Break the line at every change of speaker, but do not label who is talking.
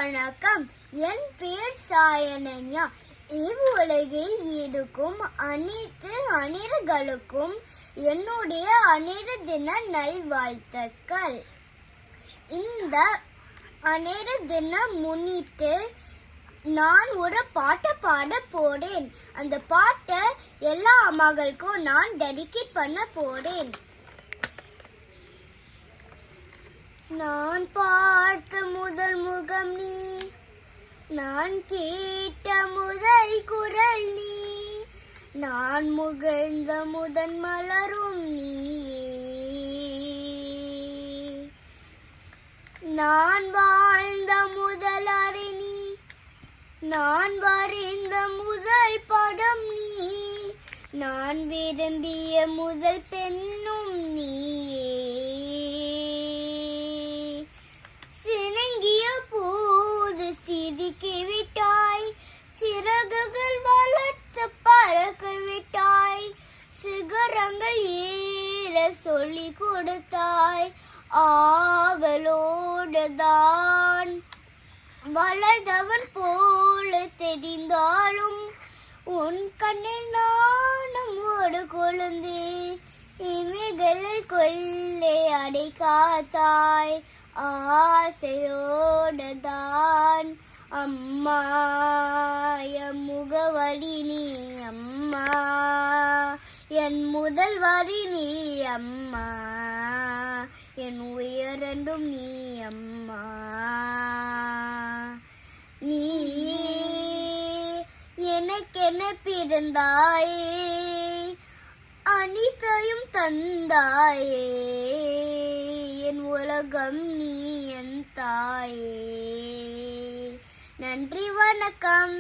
வணக்கம். என் பெயர் சாயனன்யா. இவ்வுலகில் இருக்கும் அனைத்து அணிர்களுக்கும் என்னுடைய அணிறு தின நல்வாழ்த்துக்கள். இந்த அணிறு தினம் முன்னிட்டு நான் ஒரு பாட்டை பாட போறேன். அந்த பாட்டை எல்லா அம்மாக்களுக்கும் நான் டெடிகேட் பண்ண போறேன். நான் பார்த்த முதல் முகம் நீ, நான் கேட்ட முதல் குரல் நீ, நான் முகழ்ந்த முதன் மலரும் நீயே, நான் வாழ்ந்த முதல் அறை நீ, நான் வரைந்த முதல் படம் நீ, நான் விரும்பிய முதல் பெண்ணும் நீயே, சினங்கிய போது சிரிக்கி விட்டாய், சிறகுகள் வளர்த்து பறக்க விட்டாய், சிகரங்கள் ஏற சொல்லி கொடுத்தாய், ஆவலோடுதான் வளர்ந்தவன் போல தெரிந்தாலும் உன் கண்ணில் நானும் ஒரு கொழுந்து, இமைகளில் கொள்ளை அடை காத்தாய், ஆசையோடுதான் அம்மா என் முகவரி நீ அம்மா, என் முதல் வரி நீ அம்மா, என் உயரண்டும் நீ அம்மா, நீ எனக்கென பிறந்தாயே, அனைத்தையும் தந்தாயே, என் உலகம் நீ என் தாயே. நன்றி, வணக்கம்.